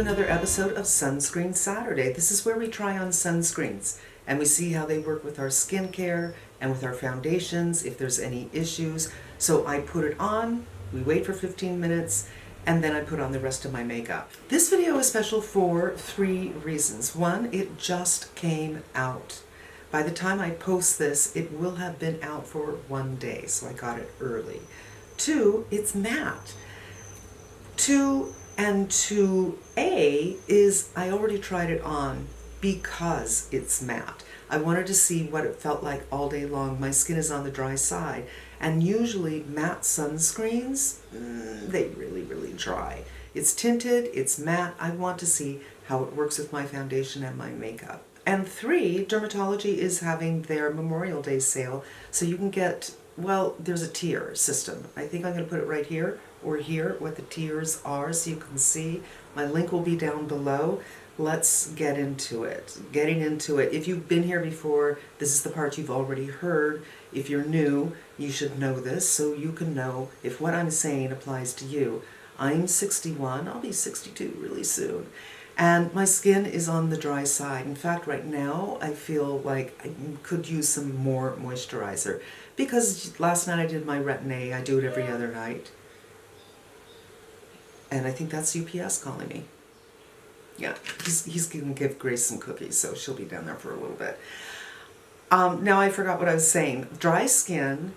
to another episode of Sunscreen Saturday. This is where we try on sunscreens and we see how they work with our skincare and with our foundations, if there's any issues. So I put it on, we wait for 15 minutes, and then I put on the rest of my makeup. This video is special for 3 reasons. 1, it just came out. By the time I post this, it will have been out for 1 day, so I got it early. 2, it's matte. 2 and 2A is I already tried it on because it's matte. I wanted to see what it felt like all day long. My skin is on the dry side, and usually matte sunscreens, they really dry. It's tinted, it's matte. I want to see how it works with my foundation and my makeup. And 3, Dermatology is having their Memorial Day sale, so you can get, well, there's a tier system. I think I'm going to put it right here or here, what the tiers are, so you can see. My link will be down below. Let's get into it. Getting into it. If you've been here before, this is the part you've already heard. If you're new, you should know this so you can know if what I'm saying applies to you. I'm 61, I'll be 62 really soon. And my skin is on the dry side. In fact, right now, I feel like I could use some more moisturizer. Because last night I did my Retin-A, I do it every other night. And I think that's UPS calling me. Yeah, he's going to give Grace some cookies, so she'll be down there for a little bit. Now I forgot what I was saying. Dry skin,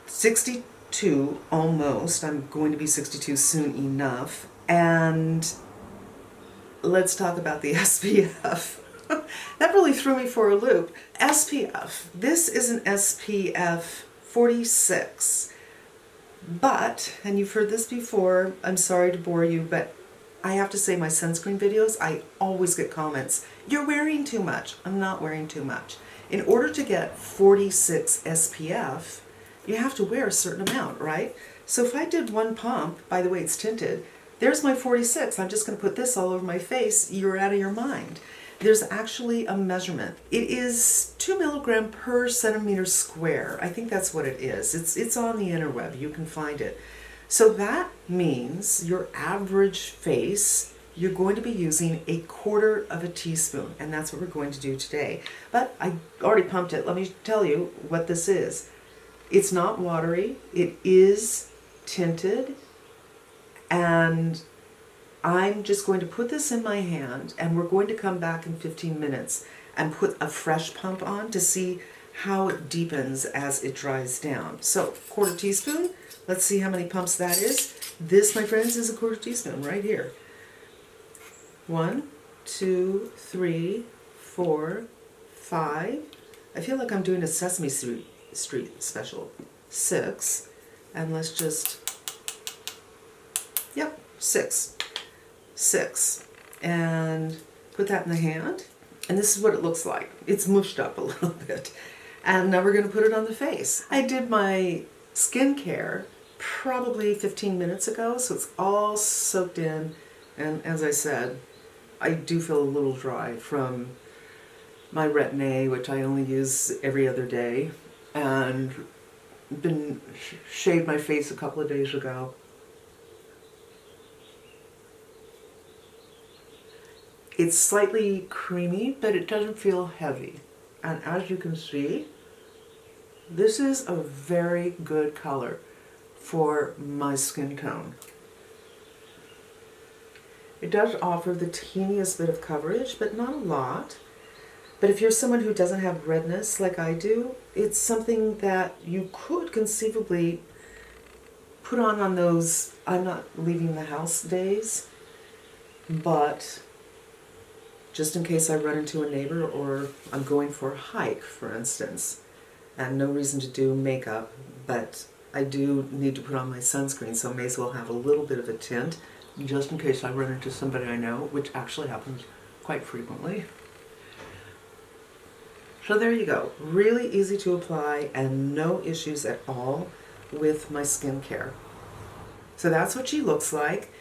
62 almost. I'm going to be 62 soon enough. And let's talk about the SPF. That really threw me for a loop. SPF. This is an SPF 46. But, and you've heard this before, I'm sorry to bore you, but I have to say my sunscreen videos, I always get comments, you're wearing too much. I'm not wearing too much. In order to get 46 SPF, you have to wear a certain amount, right? So if I did 1 pump, by the way it's tinted, there's my 46. I'm just going to put this all over my face. You're out of your mind. There's actually a measurement. It is 2 milligram per centimeter square. I think that's what it is. It's on the interweb. You can find it. So that means your average face, you're going to be using 1/4 of a teaspoon, and that's what we're going to do today. But I already pumped it. Let me tell you what this is. It's not watery. It is tinted, and I'm just going to put this in my hand, and we're going to come back in 15 minutes and put a fresh pump on to see how it deepens as it dries down. So 1/4 teaspoon, let's see how many pumps that is. This, my friends, is a 1/4 teaspoon right here. 1, 2, 3, 4, 5. I feel like I'm doing a Sesame Street special. 6, and let's just, yep, 6. 6, and put that in the hand, and this is what it looks like. It's mushed up a little bit, and now we're going to put it on the face. I did my skincare probably 15 minutes ago, so it's all soaked in, and as I said, I do feel a little dry from my Retin-A, which I only use every other day, and shaved my face a couple of days ago. It's slightly creamy, but it doesn't feel heavy. And as you can see, this is a very good color for my skin tone. It does offer the teeniest bit of coverage, but not a lot. But if you're someone who doesn't have redness like I do, it's something that you could conceivably put on those I'm not leaving the house days, but just in case I run into a neighbor or I'm going for a hike, for instance, and no reason to do makeup, but I do need to put on my sunscreen, so I may as well have a little bit of a tint, just in case I run into somebody I know, which actually happens quite frequently. So there you go. Really easy to apply and no issues at all with my skincare. So that's what she looks like.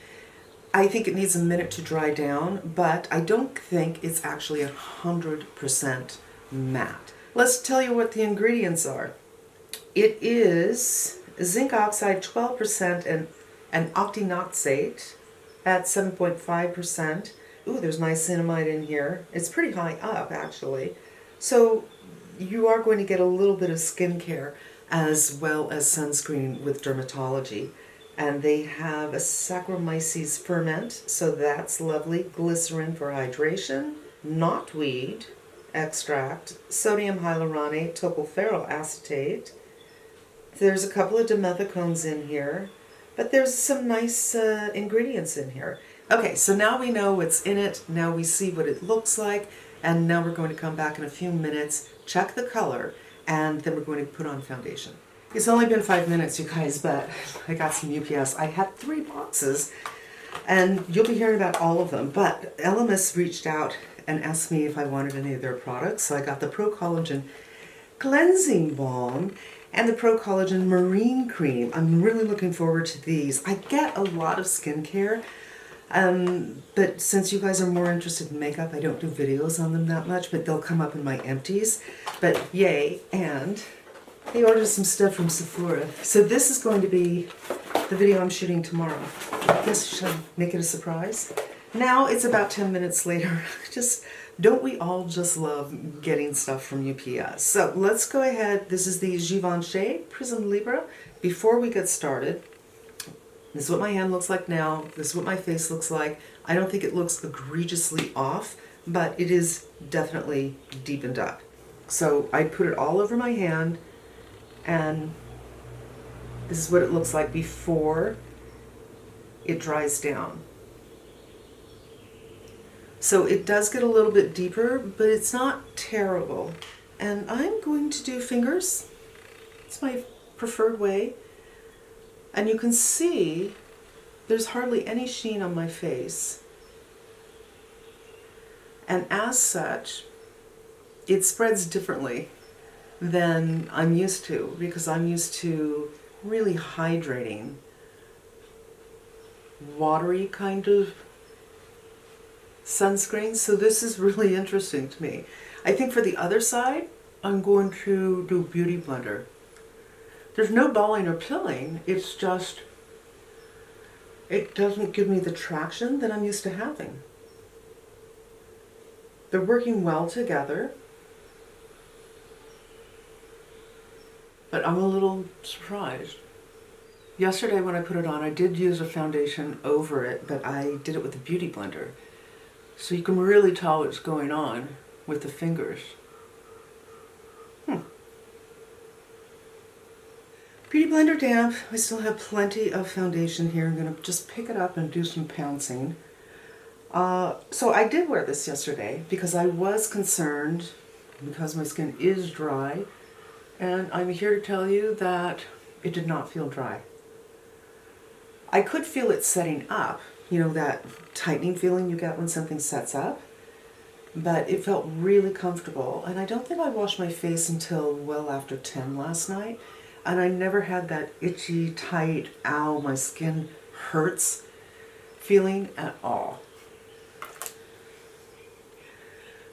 I think it needs a minute to dry down, but I don't think it's actually 100% matte. Let's tell you what the ingredients are. It is zinc oxide 12% and octinoxate at 7.5%. Ooh, there's niacinamide in here. It's pretty high up, actually. So you are going to get a little bit of skincare as well as sunscreen with dermatology. And they have a Saccharomyces ferment, so that's lovely. Glycerin for hydration, knotweed extract, sodium hyaluronate, tocopherol acetate. There's a couple of dimethicones in here, but there's some nice ingredients in here. Okay, so now we know what's in it, now we see what it looks like, and now we're going to come back in a few minutes, check the color, and then we're going to put on foundation. It's only been 5 minutes, you guys, but I got some UPS. I had 3 boxes, and you'll be hearing about all of them, but LMS reached out and asked me if I wanted any of their products, so I got the Pro Collagen Cleansing Balm and the Pro Collagen Marine Cream. I'm really looking forward to these. I get a lot of skincare, but since you guys are more interested in makeup, I don't do videos on them that much, but they'll come up in my empties. But yay, and they ordered some stuff from Sephora. So this is going to be the video I'm shooting tomorrow. I guess should I make it a surprise? Now it's about 10 minutes later. Don't we all just love getting stuff from UPS? So let's go ahead. This is the Givenchy Prism Libre. Before we get started, this is what my hand looks like now. This is what my face looks like. I don't think it looks egregiously off, but it is definitely deepened up. So I put it all over my hand, and this is what it looks like before it dries down. So it does get a little bit deeper, but it's not terrible. And I'm going to do fingers. It's my preferred way. And you can see there's hardly any sheen on my face. And as such, it spreads differently than I'm used to, because I'm used to really hydrating, watery kind of sunscreen. So this is really interesting to me. I think for the other side, I'm going to do Beauty Blender. There's no balling or pilling, it's just, it doesn't give me the traction that I'm used to having. They're working well together, but I'm a little surprised. Yesterday when I put it on, I did use a foundation over it, but I did it with the Beauty Blender. So you can really tell what's going on with the fingers. Beauty Blender damp. I still have plenty of foundation here. I'm going to just pick it up and do some pouncing. So I did wear this yesterday because I was concerned, because my skin is dry, and I'm here to tell you that it did not feel dry. I could feel it setting up, you know, that tightening feeling you get when something sets up, but it felt really comfortable. And I don't think I washed my face until well after 10 last night, and I never had that itchy, tight, ow, my skin hurts feeling at all.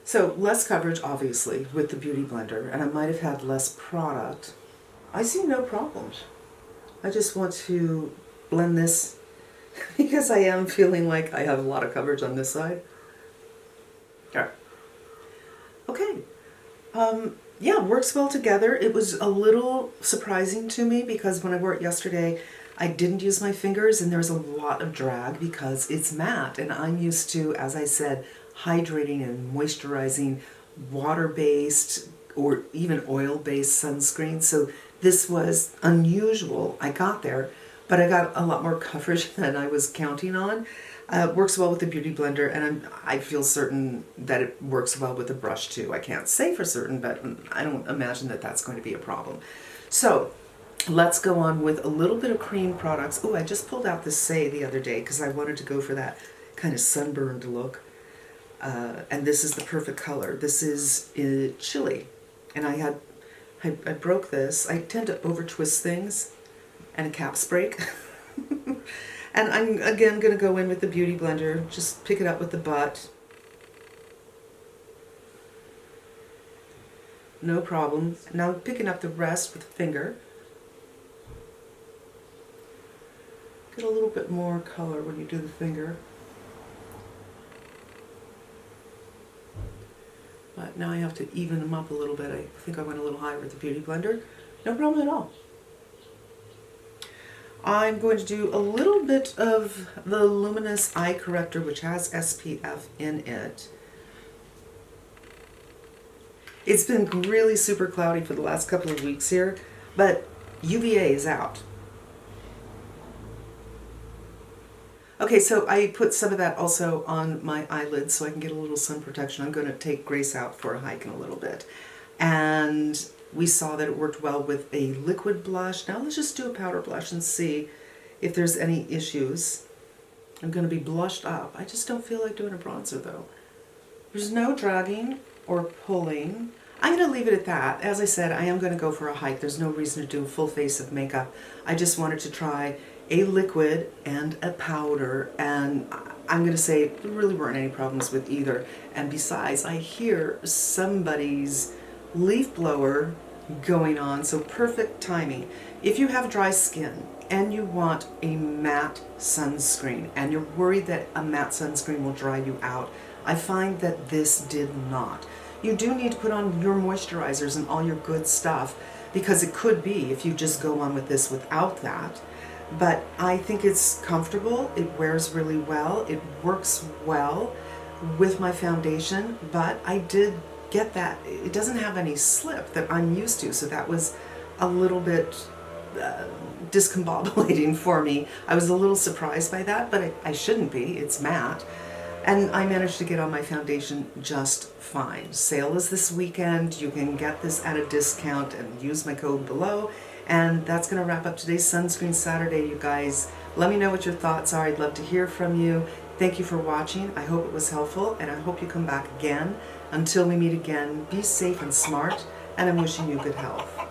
So less coverage, obviously, with the Beauty Blender, and I might have had less product. I see no problems. I just want to blend this because I am feeling like I have a lot of coverage on this side. All right. Okay. Yeah, works well together. It was a little surprising to me because when I wore it yesterday, I didn't use my fingers and there's a lot of drag because it's matte, and I'm used to, as I said, hydrating and moisturizing water-based or even oil-based sunscreen. So this was unusual. I got there, but I got a lot more coverage than I was counting on. Works well with the Beauty Blender, and I feel certain that it works well with the brush too. I can't say for certain, but I don't imagine that that's going to be a problem. So let's go on with a little bit of cream products. Oh, I just pulled out the Say the other day because I wanted to go for that kind of sunburned look. And this is the perfect color. This is chili, and I broke this. I tend to over twist things, and a caps break. And I'm again going to go in with the Beauty Blender, just pick it up with the butt. No problem. Now I'm picking up the rest with the finger. Get a little bit more color when you do the finger. Now I have to even them up a little bit. I think I went a little higher with the Beauty Blender. No problem at all. I'm going to do a little bit of the Luminous Eye Corrector, which has SPF in it. It's been really super cloudy for the last couple of weeks here, but UVA is out. Okay, so I put some of that also on my eyelids so I can get a little sun protection. I'm going to take Grace out for a hike in a little bit. And we saw that it worked well with a liquid blush. Now let's just do a powder blush and see if there's any issues. I'm going to be blushed up. I just don't feel like doing a bronzer though. There's no dragging or pulling. I'm going to leave it at that. As I said, I am going to go for a hike. There's no reason to do a full face of makeup. I just wanted to try a liquid and a powder, and I'm going to say there really weren't any problems with either. And besides, I hear somebody's leaf blower going on, so perfect timing. If you have dry skin and you want a matte sunscreen and you're worried that a matte sunscreen will dry you out, I find that this did not. You do need to put on your moisturizers and all your good stuff, because it could be if you just go on with this without that. But I think it's comfortable, it wears really well, it works well with my foundation, but I did get that it doesn't have any slip that I'm used to, so that was a little bit discombobulating for me. I was a little surprised by that, but I shouldn't be, it's matte. And I managed to get on my foundation just fine. Sale is this weekend, you can get this at a discount and use my code below. And that's going to wrap up today's Sunscreen Saturday, you guys. Let me know what your thoughts are. I'd love to hear from you. Thank you for watching. I hope it was helpful, and I hope you come back again. Until we meet again, be safe and smart, and I'm wishing you good health.